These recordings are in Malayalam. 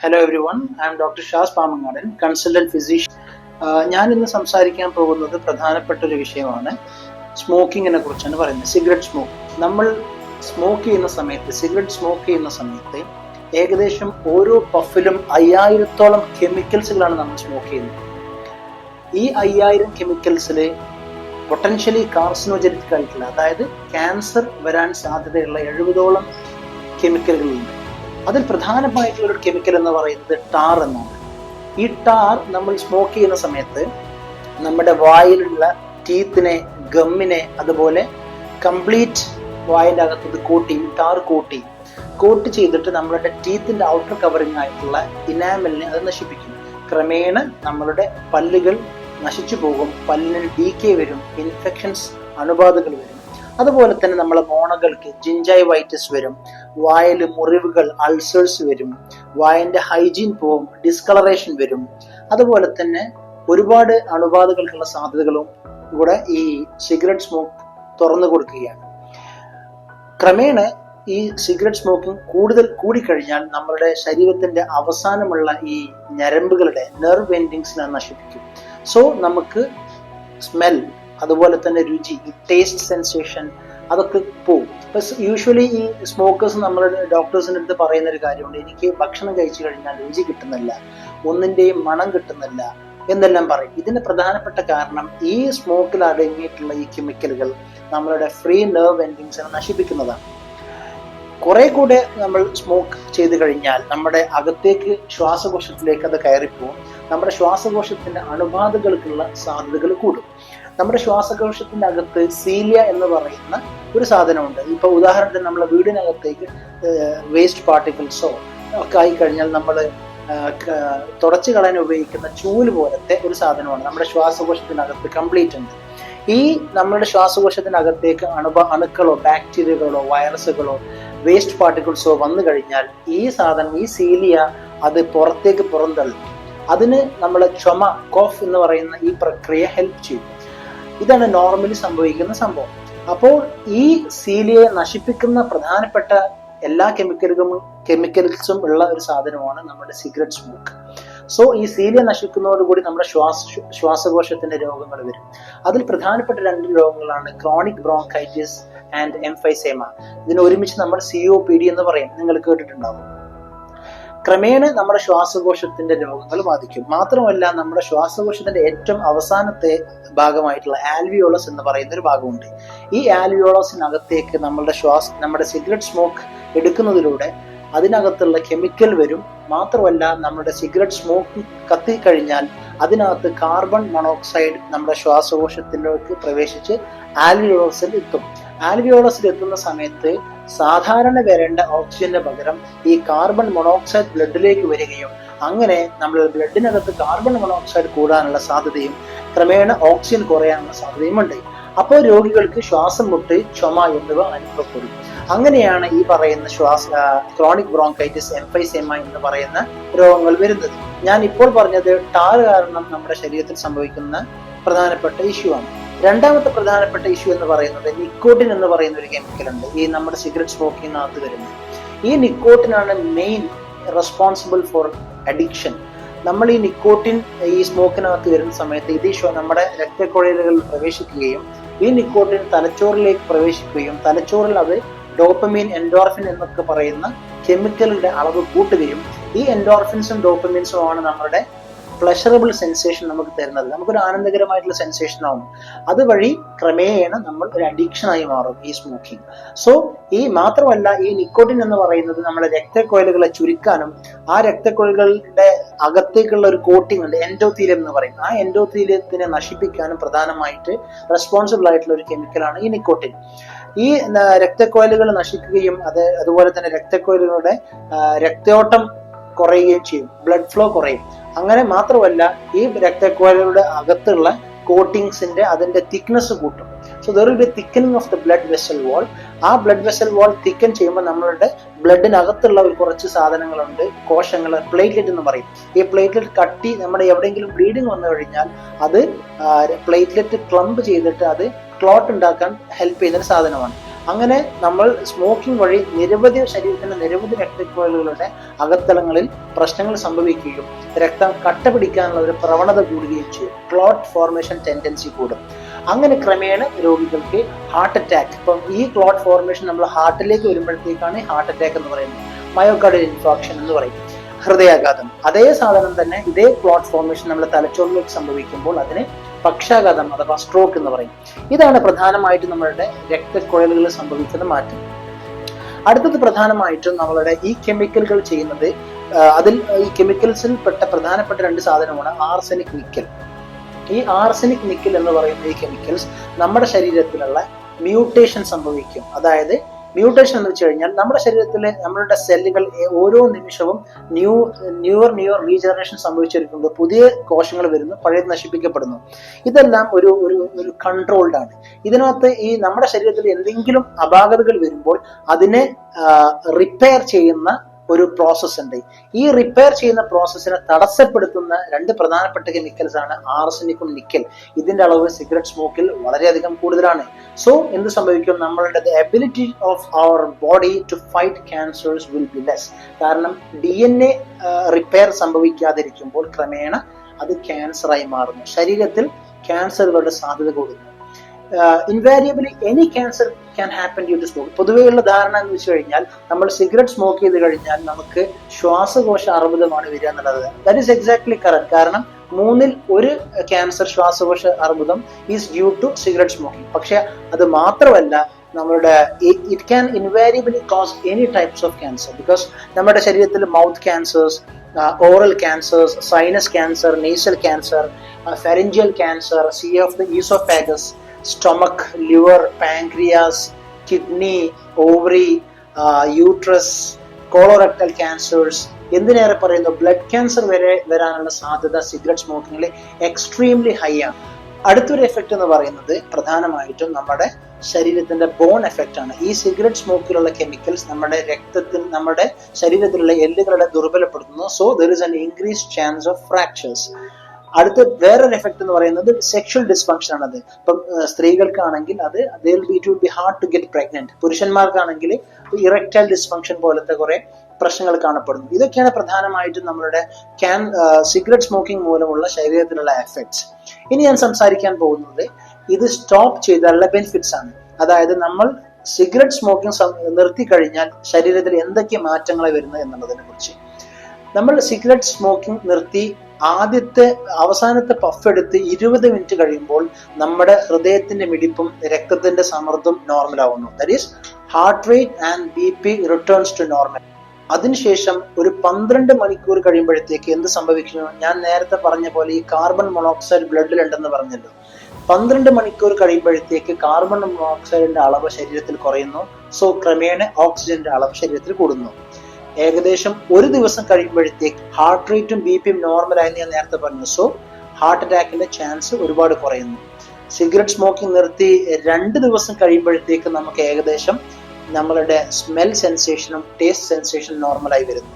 Hello everyone, I am doctor Shas Pamangadan, consultant physician. ഞാൻ ഇന്ന് സംസാരിക്കാൻ പോകുന്നത് പ്രധാനപ്പെട്ട ഒരു വിഷയമാണ്. സ്മോക്കിങ്ങിനെ കുറിച്ചാണ് പറയുന്നത്. Cigarette smoke. നമ്മൾ സിഗരറ്റ് സ്മോക്ക് ചെയ്യുന്ന സമയത്ത് ഏകദേശം ഓരോ പഫിലും 5000-ഓളം കെമിക്കൽസുകളാണ് നമ്മൾ സ്മോക്ക് ചെയ്യുന്നത്. ഈ 5000 കെമിക്കൽസിൽ പൊട്ടൻഷ്യലി കാർസിനോജനിക് ആയിട്ടുള്ള, അതായത് ക്യാൻസർ വരാൻ സാധ്യതയുള്ള 70ഓളം കെമിക്കലുകളുണ്ട്. അതിൽ പ്രധാനമായിട്ടുള്ള ഒരു കെമിക്കൽ എന്ന് പറയുന്നത് ടാർ എന്നാണ്. ഈ ടാർ നമ്മൾ സ്മോക്ക് ചെയ്യുന്ന സമയത്ത് നമ്മുടെ വായിലുള്ള ടീത്തിനെ, ഗമ്മിനെ, അതുപോലെ കംപ്ലീറ്റ് വായിൻ്റെ അകത്ത് ടാർ കോട്ട് ചെയ്തിട്ട് നമ്മളുടെ ടീത്തിന്റെ ഔട്ടർ കവറിങ് ആയിട്ടുള്ള ഇനാമലിനെ അത് നശിപ്പിക്കും. ക്രമേണ നമ്മളുടെ പല്ലുകൾ നശിച്ചു പോകും, പല്ലിന് ഡീക്കേ വരും, ഇൻഫെക്ഷൻസ്, അണുബാധകൾ വരും. അതുപോലെ തന്നെ നമ്മളെ മോണകൾക്ക് ജിഞ്ചൈവൈറ്റിസ് വരും, വായിൽ മുറിവുകൾ, അൾസേഴ്സ് വരും, വായന്റെ ഹൈജീൻ പോവും, ഡിസ്കളറേഷൻ വരും. അതുപോലെ തന്നെ ഒരുപാട് അണുബാധകൾക്കുള്ള സാധ്യതകളും കൂടെ ഈ സിഗരറ്റ് സ്മോക്ക് തുറന്നു കൊടുക്കുകയാണ്. ക്രമേണ ഈ സിഗരറ്റ് സ്മോക്കിംഗ് കൂടുതൽ കൂടിക്കഴിഞ്ഞാൽ നമ്മളുടെ ശരീരത്തിന്റെ അവസാനമുള്ള ഈ ഞരമ്പുകളുടെ നെർവ് എൻഡിങ്സിനെ നശിപ്പിക്കും. സോ നമുക്ക് സ്മെൽ, അതുപോലെ തന്നെ രുചി, ടേസ്റ്റ് സെൻസേഷൻ, അതൊക്കെ പോവും. യൂഷ്വലി ഈ സ്മോക്കേഴ്സ് നമ്മളുടെ ഡോക്ടേഴ്സിൻ്റെ അടുത്ത് പറയുന്ന ഒരു കാര്യമുണ്ട്, എനിക്ക് ഭക്ഷണം കഴിച്ചു കഴിഞ്ഞാൽ രുചി കിട്ടുന്നില്ല, ഒന്നിൻ്റെയും മണം കിട്ടുന്നില്ല എന്നെല്ലാം പറയും. ഇതിന് പ്രധാനപ്പെട്ട കാരണം ഈ സ്മോക്കിൽ അടങ്ങിയിട്ടുള്ള ഈ കെമിക്കലുകൾ നമ്മളുടെ ഫ്രീ നെർവ് എൻഡിങ്സിനെ നശിപ്പിക്കുന്നതാണ്. കുറെ കൂടെ നമ്മൾ സ്മോക്ക് ചെയ്ത് കഴിഞ്ഞാൽ നമ്മുടെ അകത്തേക്ക്, ശ്വാസകോശത്തിലേക്ക് അത് കയറിപ്പോവും. നമ്മുടെ ശ്വാസകോശത്തിന്റെ അണുബാധകൾക്കുള്ള സാധ്യതകൾ കൂടും. നമ്മുടെ ശ്വാസകോശത്തിന്റെ അകത്ത് സീലിയ എന്ന് പറയുന്ന ഒരു സാധനമുണ്ട്. ഇപ്പൊ ഉദാഹരണത്തിന് നമ്മളെ വീടിനകത്തേക്ക് വേസ്റ്റ് പാർട്ടിക്കിൾസോ ഒക്കെ ആയിക്കഴിഞ്ഞാൽ നമ്മൾ തുടച്ചു കളയാൻ ഉപയോഗിക്കുന്ന ചൂല് പോലത്തെ ഒരു സാധനമാണ് നമ്മുടെ ശ്വാസകോശത്തിനകത്ത് കംപ്ലീറ്റ് ഉണ്ട്. ഈ നമ്മുടെ ശ്വാസകോശത്തിനകത്തേക്ക് അണുക്കളോ ബാക്ടീരിയകളോ വൈറസുകളോ വേസ്റ്റ് പാർട്ടിക്കിൾസോ വന്നു കഴിഞ്ഞാൽ ഈ സാധനം, ഈ സീലിയ, അത് പുറത്തേക്ക് പുറന്തള്ളും. അതിന് നമ്മളെ ചുമ, കോഫ് എന്ന് പറയുന്ന ഈ പ്രക്രിയ ഹെൽപ്പ് ചെയ്യും. ഇതാണ് നോർമലി സംഭവിക്കുന്ന സംഭവം. അപ്പോൾ ഈ സീലിയെ നശിപ്പിക്കുന്ന പ്രധാനപ്പെട്ട എല്ലാ കെമിക്കൽസും ഉള്ള ഒരു സാധനമാണ് നമ്മുടെ സിഗരറ്റ് സ്മോക്ക്. സോ ഈ സീലിയ നശിക്കുന്നതോടുകൂടി നമ്മുടെ ശ്വാസകോശത്തിന്റെ രോഗങ്ങൾ വരും. അതിൽ പ്രധാനപ്പെട്ട 2 രോഗങ്ങളാണ് ക്രോണിക് ബ്രോങ്കൈറ്റിസ് ആൻഡ് എംഫൈസേമ. ഇതിന് ഒരുമിച്ച് നമ്മൾ COPD എന്ന് പറയും, നിങ്ങൾ കേട്ടിട്ടുണ്ടാവും. ക്രമേണ നമ്മുടെ ശ്വാസകോശത്തിന്റെ രോഗങ്ങൾ ബാധിക്കും. മാത്രമല്ല നമ്മുടെ ശ്വാസകോശത്തിന്റെ ഏറ്റവും അവസാനത്തെ ഭാഗമായിട്ടുള്ള ആൽവിയോളസ് എന്ന് പറയുന്ന ഒരു ഭാഗമുണ്ട്. ഈ ആൽവിയോളസിനകത്തേക്ക് നമ്മുടെ സിഗരറ്റ് സ്മോക്ക് എടുക്കുന്നതിലൂടെ അതിനകത്തുള്ള കെമിക്കൽ വരും. മാത്രമല്ല നമ്മുടെ സിഗരറ്റ് സ്മോക്ക് കത്തിക്കഴിഞ്ഞാൽ അതിനകത്ത് കാർബൺ മോണോക്സൈഡ് നമ്മുടെ ശ്വാസകോശത്തിലേക്ക് പ്രവേശിച്ച് ആൽവിയോളസിൽ എത്തും. ആൽവിയോളസിൽ എത്തുന്ന സമയത്ത് സാധാരണ വരേണ്ട ഓക്സിജന് പകരം ഈ കാർബൺ മോണോക്സൈഡ് ബ്ലഡിലേക്ക് വരികയും അങ്ങനെ നമ്മുടെ ബ്ലഡിനകത്ത് കാർബൺ മോണോക്സൈഡ് കൂടാനുള്ള സാധ്യതയും ക്രമേണ ഓക്സിജൻ കുറയാനുള്ള സാധ്യതയും ഉണ്ട്. അപ്പോൾ രോഗികൾക്ക് ശ്വാസം മുട്ട്, ചുമ എന്നിവ അനുഭവപ്പെടും. അങ്ങനെയാണ് ഈ പറയുന്ന ക്രോണിക് ബ്രോങ്കൈറ്റിസ്, എംഫൈസേമ എന്ന് പറയുന്ന രോഗങ്ങൾ വരുന്നത്. ഞാൻ ഇപ്പോൾ പറഞ്ഞത് ടാർ കാരണം നമ്മുടെ ശരീരത്തിൽ സംഭവിക്കുന്ന പ്രധാനപ്പെട്ട ഇഷ്യൂ ആണ്. രണ്ടാമത്തെ പ്രധാനപ്പെട്ട ഇഷ്യൂ എന്ന് പറയുന്നത് നിക്കോട്ടിൻ എന്ന് പറയുന്ന ഒരു കെമിക്കൽ ഉണ്ട് ഈ നമ്മുടെ സിഗരറ്റ് സ്മോക്കിങ്ങിനകത്ത് വരുന്നത്. ഈ നിക്കോട്ടിനാണ് മെയിൻ റെസ്പോൺസിബിൾ ഫോർ അഡിക്ഷൻ. നമ്മൾ ഈ നിക്കോട്ടിൻ ഈ സ്മോക്കിനകത്ത് വരുന്ന സമയത്ത് ഇത് നമ്മുടെ രക്തക്കുഴലുകളിൽ പ്രവേശിക്കുകയും ഈ നിക്കോട്ടിൻ തലച്ചോറിലേക്ക് പ്രവേശിക്കുകയും തലച്ചോറിൽ അത് ഡോപ്പമീൻ, എൻഡോർഫിൻ എന്നൊക്കെ പറയുന്ന കെമിക്കലുടെ അളവ് കൂട്ടുകയും ഈ എൻഡോർഫിൻസും ഡോപ്പമീൻസും ആണ് നമ്മുടെ പ്ലഷറബിൾ സെൻസേഷൻ നമുക്ക് തരുന്നത്. നമുക്കൊരു ആനന്ദകരമായിട്ടുള്ള സെൻസേഷൻ ആവും. അതുവഴി ക്രമേണ നമ്മൾ ഒരു അഡിക്ഷനായി മാറും ഈ സ്മോക്കിംഗ്. സോ മാത്രമല്ല ഈ നിക്കോട്ടിൻ എന്ന് പറയുന്നത് നമ്മുടെ രക്തക്കുഴലുകളെ ചുരുക്കാനും ആ രക്തക്കുഴലുകളുടെ അകത്തേക്കുള്ള ഒരു കോട്ടിംഗ് ഉണ്ട്, എൻഡോത്തീലിയം എന്ന് പറയും, ആ എൻഡോത്തീലിയത്തിനെ നശിപ്പിക്കാനും പ്രധാനമായിട്ട് റെസ്പോൺസിബിൾ ആയിട്ടുള്ള ഒരു കെമിക്കലാണ് ഈ നിക്കോട്ടിൻ. ഈ രക്തക്കുഴലുകൾ നശിക്കുകയും അതുപോലെ തന്നെ രക്തക്കുഴലുകളുടെ രക്തയോട്ടം കുറയുകയും ചെയ്യും, ബ്ലഡ് ഫ്ലോ കുറയും. അങ്ങനെ മാത്രമല്ല ഈ രക്തക്കുഴലുകളുടെ അകത്തുള്ള കോട്ടിങ്സിന്റെ അതിന്റെ തിക്നെസ് കൂട്ടും. So there will be thickening of the blood vessel wall. ആ ബ്ലഡ് വെസൽ വാൾ തിക്കൻ ചെയ്യുമ്പോൾ നമ്മളുടെ ബ്ലഡിനകത്തുള്ള ഒരു കുറച്ച് സാധനങ്ങളുണ്ട്, കോശങ്ങൾ, പ്ലേറ്റ്ലെറ്റ് എന്ന് പറയും. ഈ പ്ലേറ്റ്ലെറ്റ് കട്ടി നമ്മുടെ എവിടെയെങ്കിലും ബ്ലീഡിങ് വന്നു കഴിഞ്ഞാൽ അത് പ്ലേറ്റ്ലെറ്റ് ക്ലംപ് ചെയ്തിട്ട് അത് ക്ലോട്ട് ഉണ്ടാക്കാൻ ഹെൽപ്പ് ചെയ്യുന്ന ഒരു സാധനമാണ്. അങ്ങനെ നമ്മൾ സ്മോക്കിംഗ് വഴി നിരവധി ശരീരത്തിന്റെ നിരവധി രക്തക്കുഴലുകളുടെ അകത്തളങ്ങളിൽ പ്രശ്നങ്ങൾ സംഭവിക്കുകയും രക്തം കട്ട പിടിക്കാനുള്ള ഒരു പ്രവണത കൂടുകയും ചെയ്യും. ക്ലോട്ട് ഫോർമേഷൻ ടെൻഡൻസി കൂടും. അങ്ങനെ ക്രമേണ രോഗികൾക്ക് ഹാർട്ട് അറ്റാക്ക്, ഇപ്പം ഈ ക്ലോട്ട് ഫോർമേഷൻ നമ്മൾ ഹാർട്ടിലേക്ക് വരുമ്പോഴത്തേക്കാണ് ഹാർട്ട് അറ്റാക്ക് എന്ന് പറയുന്നത്. മയോകാർഡിയൽ ഇൻഫാക്ഷൻ എന്ന് പറയും, ഹൃദയാഘാതം. അതേ സാധനം തന്നെ ഇതേ ക്ലോട്ട് ഫോർമേഷൻ നമ്മൾ തലച്ചോറിലേക്ക് സംഭവിക്കുമ്പോൾ അതിന് പക്ഷാഘാതം അഥവാ സ്ട്രോക്ക് എന്ന് പറയും. ഇതാണ് പ്രധാനമായിട്ടും നമ്മളുടെ രക്തക്കുഴലുകളിൽ സംഭവിക്കുന്ന മാറ്റം. അടുത്തത് പ്രധാനമായിട്ടും നമ്മളുടെ ഈ കെമിക്കലുകൾ ചെയ്യുന്നത്, അതിൽ ഈ കെമിക്കൽസിൽ പെട്ട പ്രധാനപ്പെട്ട രണ്ട് സാധനമാണ് ആർസെനിക്, നിക്കൽ. ഈ ആർസെനിക്, നിക്കൽ എന്ന് പറയുന്ന ഈ കെമിക്കൽസ് നമ്മുടെ ശരീരത്തിലുള്ള മ്യൂട്ടേഷൻ സംഭവിക്കും. അതായത് മ്യൂട്ടേഷൻ എന്ന് വെച്ച് കഴിഞ്ഞാൽ നമ്മുടെ ശരീരത്തിലെ നമ്മളുടെ സെല്ലുകൾ ഓരോ നിമിഷവും ന്യൂർ റീജനറേഷൻ സംഭവിച്ചിരിക്കുന്നത്. പുതിയ കോശങ്ങൾ വരുന്നു, പഴയത് നശിപ്പിക്കപ്പെടുന്നു. ഇതെല്ലാം ഒരു കൺട്രോൾഡ് ആണ്. ഇതിനകത്ത് ഈ നമ്മുടെ ശരീരത്തിൽ എന്തെങ്കിലും അപാകതകൾ വരുമ്പോൾ അതിനെ റിപ്പയർ ചെയ്യുന്ന ഒരു പ്രോസസ് ഉണ്ട്. ഈ റിപ്പയർ ചെയ്യുന്ന പ്രോസസ്സിനെ തടസ്സപ്പെടുത്തുന്ന രണ്ട് പ്രധാനപ്പെട്ട കെമിക്കൽസ് ആണ് ആർസെനിക്കും നിക്കൽ. ഇതിന്റെ അളവ് സിഗരറ്റ് സ്മോക്കിൽ വളരെയധികം കൂടുതലാണ്. സോ എന്ത് സംഭവിക്കും, നമ്മളുടെ ability of our body to fight cancers will be less. കാരണം DNA റിപ്പയർ സംഭവിക്കാതിരിക്കുമ്പോൾ ക്രമേണ അത് ക്യാൻസറായി മാറുന്നു. ശരീരത്തിൽ ക്യാൻസറുകളുടെ സാധ്യത കൂടുന്നു. Invariably any cancer can happen due to smoke. പൊതുവെയുള്ള ധാരണ എന്ന് വെച്ച് കഴിഞ്ഞാൽ നമ്മൾ സിഗരറ്റ് സ്മോക്ക് ചെയ്ത് കഴിഞ്ഞാൽ നമുക്ക് ശ്വാസകോശ അർബുദമാണ് വരിക എന്നുള്ളത്. That is exactly correct. കാരണം 1/3 ക്യാൻസർ, ശ്വാസകോശ അർബുദം is due to cigarette smoking. പക്ഷെ അത് മാത്രമല്ല, നമ്മളുടെ it can invariably cause any types of cancer. Because നമ്മുടെ ശരീരത്തിൽ mouth cancers, oral cancers, sinus cancer, nasal cancer, pharyngeal cancer, oesophagus, stomach, liver, pancreas, kidney, ovary, uterus, colorectal cancers, എന്തിനേറെ പറയുന്നു ബ്ലഡ് ക്യാൻസർ വരെ വരാനുള്ള സാധ്യത സിഗരറ്റ് സ്മോക്കിങ്ങിൽ എക്സ്ട്രീംലി ഹൈ ആണ്. അടുത്തൊരു എഫക്റ്റ് എന്ന് പറയുന്നത് പ്രധാനമായിട്ടും നമ്മുടെ ശരീരത്തിന്റെ ബോൺ എഫക്റ്റ് ആണ്. ഈ സിഗരറ്റ് സ്മോക്കിലുള്ള കെമിക്കൽസ് നമ്മുടെ ശരീരത്തിലുള്ള എല്ലുകളെ ദുർബലപ്പെടുത്തുന്നു. So there is an increased chance of fractures. അടുത്ത വേറൊരു എഫക്ട് എന്ന് പറയുന്നത് സെക്ഷൽ ഡിസ്ഫങ്ഷൻ ആണത്. ഇപ്പം സ്ത്രീകൾക്കാണെങ്കിൽ അത് it will be hard to get pregnant. പുരുഷന്മാർക്കാണെങ്കിൽ ഇറക്ടൈൽ ഡിസ്ഫങ്ഷൻ പോലത്തെ കുറെ പ്രശ്നങ്ങൾ കാണപ്പെടുന്നു. ഇതൊക്കെയാണ് പ്രധാനമായിട്ടും നമ്മളുടെ സിഗരറ്റ് സ്മോക്കിംഗ് മൂലമുള്ള ശരീരത്തിലുള്ള എഫക്ട്സ്. ഇനി ഞാൻ സംസാരിക്കാൻ പോകുന്നത് ഇത് സ്റ്റോപ്പ് ചെയ്താലുള്ള ബെനിഫിറ്റ്സ് ആണ്. അതായത് നമ്മൾ സിഗരറ്റ് സ്മോക്കിംഗ് നിർത്തി കഴിഞ്ഞാൽ ശരീരത്തിൽ എന്തൊക്കെ മാറ്റങ്ങളെ വരുന്നത് എന്നുള്ളതിനെ കുറിച്ച്. നമ്മൾ സിഗരറ്റ് സ്മോക്കിംഗ് നിർത്തി അവസാനത്തെ പഫ് എടുത്ത് 20 മിനിറ്റ് കഴിയുമ്പോൾ നമ്മുടെ ഹൃദയത്തിന്റെ മിടിപ്പും രക്തത്തിന്റെ സമ്മർദ്ദം നോർമൽ ആവുന്നു. That is heart rate and BP returns to normal. അതിനുശേഷം ഒരു 12 മണിക്കൂർ കഴിയുമ്പോഴത്തേക്ക് എന്ത് സംഭവിക്കുന്നു, ഞാൻ നേരത്തെ പറഞ്ഞ പോലെ ഈ കാർബൺ മോണോക്സൈഡ് ബ്ലഡിൽ ഉണ്ടെന്ന് പറഞ്ഞല്ലോ. 12 മണിക്കൂർ കഴിയുമ്പോഴത്തേക്ക് കാർബൺ മോണോക്സൈഡിന്റെ അളവ് ശരീരത്തിൽ കുറയുന്നു. സോ ക്രമേണ ഓക്സിജന്റെ അളവ് ശരീരത്തിൽ കൂടുന്നു. ഏകദേശം ഒരു ദിവസം കഴിയുമ്പോഴത്തേക്ക് ഹാർട്ട് റേറ്റും BP നോർമലായെന്ന് ഞാൻ നേരത്തെ പറഞ്ഞു. സോ ഹാർട്ട് അറ്റാക്കിന്റെ ചാൻസ് ഒരുപാട് കുറയുന്നു. സിഗരറ്റ് സ്മോക്കിംഗ് നിർത്തി 2 ദിവസം കഴിയുമ്പോഴത്തേക്ക് നമുക്ക് ഏകദേശം നമ്മളുടെ സ്മെൽ സെൻസേഷനും ടേസ്റ്റ് സെൻസേഷനും നോർമലായി വരുന്നു.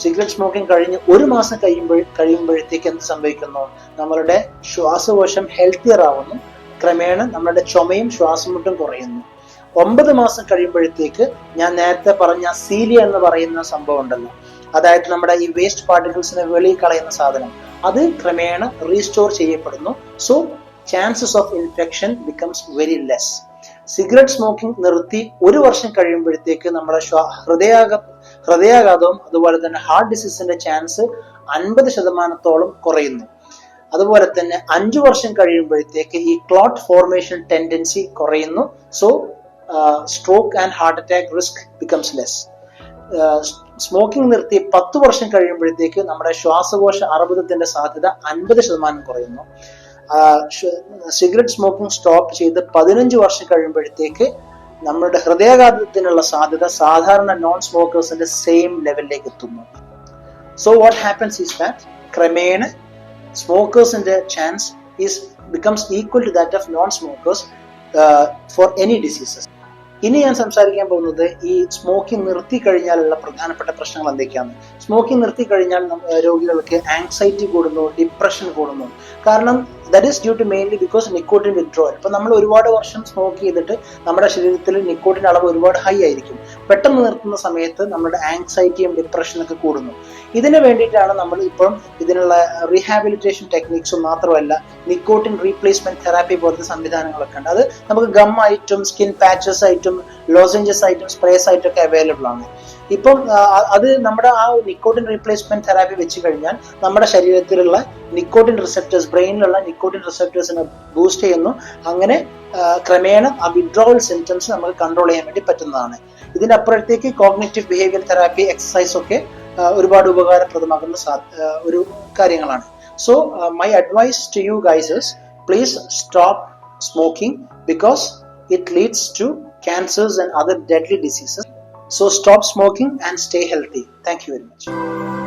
സിഗരറ്റ് സ്മോക്കിംഗ് കഴിഞ്ഞ് 1 മാസം കഴിയുമ്പോഴത്തേക്ക് എന്ത് സംഭവിക്കുന്നു, നമ്മളുടെ ശ്വാസകോശം ഹെൽത്തിയർ ആവുന്നു. ക്രമേണ നമ്മുടെ ചുമയും ശ്വാസമുട്ടും കുറയുന്നു. 9 മാസം കഴിയുമ്പോഴത്തേക്ക് ഞാൻ നേരത്തെ പറഞ്ഞ സീലിയ എന്ന് പറയുന്ന സംഭവം ഉണ്ടല്ലോ, അതായത് നമ്മുടെ ഈ വേസ്റ്റ് പാർട്ടിക്കിൾസിനെ വെളിയിൽ കളയുന്ന സാധനം, അത് ക്രമേണ റീസ്റ്റോർ ചെയ്യപ്പെടുന്നു. So chances of infection becomes very less. Cigarette smoking നിർത്തി 1 വർഷം കഴിയുമ്പോഴത്തേക്ക് നമ്മുടെ ഹൃദയാഘാതവും അതുപോലെ തന്നെ ഹാർട്ട് ഡിസീസിന്റെ ചാൻസ് 50% കുറയുന്നു. അതുപോലെ തന്നെ 5 വർഷം കഴിയുമ്പോഴത്തേക്ക് ഈ ക്ലോട്ട് ഫോർമേഷൻ ടെൻഡൻസി കുറയുന്നു. So stroke and heart attack risk becomes less. Smoking നിർത്തി 10 വർഷം കഴിയുമ്പോഴത്തേക്ക് നമ്മുടെ ശ്വാസകോശ അർബുദത്തിന്റെ സാധ്യത 50% കുറയുന്നു. സിഗരറ്റ് സ്മോക്കിംഗ് സ്റ്റോപ്പ് ചെയ്ത് 15 വർഷം കഴിയുമ്പോഴത്തേക്ക് നമ്മുടെ ഹൃദയാഘാതത്തിനുള്ള സാധ്യത സാധാരണ നോൺ സ്മോക്കേഴ്സിന്റെ സെയിം ലെവലിലേക്ക് എത്തുന്നു. So what happens is that ക്രമേണ സ്മോക്കേഴ്സിന്റെ chance becomes equal to that of non-smokers for any diseases. ഇനി ഞാൻ സംസാരിക്കാൻ പോകുന്നത് ഈ സ്മോക്കിംഗ് നിർത്തി കഴിഞ്ഞാലുള്ള പ്രധാനപ്പെട്ട പ്രശ്നങ്ങൾ എന്തൊക്കെയാണ്. സ്മോക്കിംഗ് നിർത്തി കഴിഞ്ഞാൽ രോഗികൾക്ക് ആങ്സൈറ്റി കൂടുന്നു, ഡിപ്രഷൻ കൂടുന്നു. കാരണം that is due to mainly because nicotine withdrawal. ഇപ്പൊ നമ്മൾ ഒരുപാട് വർഷം സ്മോക്ക് ചെയ്തിട്ട് നമ്മുടെ ശരീരത്തിൽ നിക്കോട്ടിൻ അളവ് ഒരുപാട് ഹൈ ആയിരിക്കും. പെട്ടെന്ന് നിർത്തുന്ന സമയത്ത് നമ്മുടെ ആങ്സൈറ്റിയും ഡിപ്രഷനൊക്കെ കൂടുന്നു. ഇതിന് വേണ്ടിയിട്ടാണ് നമ്മൾ ഇപ്പം ഇതിനുള്ള റീഹാബിലിറ്റേഷൻ ടെക്നിക്സും മാത്രമല്ല നിക്കോട്ടിൻ റീപ്ലേസ്മെന്റ് തെറാപ്പി പോലത്തെ സംവിധാനങ്ങളൊക്കെ ഉണ്ട്. അത് നമുക്ക് ഗം ആയിട്ടും സ്കിൻ പാച്ചസ് ആയിട്ടും ലോസഞ്ചസ് ആയിട്ടും സ്പ്രേസ് ആയിട്ടും ഒക്കെ അവൈലബിൾ ആണ്. ഇപ്പം അത് നമ്മുടെ ആ നിക്കോട്ടിൻ റീപ്ലേസ്മെന്റ് തെറാപ്പി വെച്ച് കഴിഞ്ഞാൽ നമ്മുടെ ശരീരത്തിലുള്ള നിക്കോട്ടിൻ റിസെപ്റ്റേഴ്സ്, ബ്രെയിനിലുള്ള നിക്കോട്ടിൻ റിസെപ്റ്റേഴ്സിനെ ബൂസ്റ്റ് ചെയ്യുന്നു. അങ്ങനെ ക്രമേണ ആ വിഡ്രോവൽ സിംറ്റംസ് നമുക്ക് കൺട്രോൾ ചെയ്യാൻ വേണ്ടി പറ്റുന്നതാണ്. ഇതിനപ്പുറത്തേക്ക് കോഗ്നിറ്റീവ് ബിഹേവിയർ തെറാപ്പി, എക്സസൈസ് ഒക്കെ ഒരുപാട് ഉപകാരപ്രദമാകുന്ന ഒരു കാര്യങ്ങളാണ്. So my advice to you guys is please stop smoking because it leads to cancers and other deadly diseases. So stop smoking and stay healthy. Thank you very much.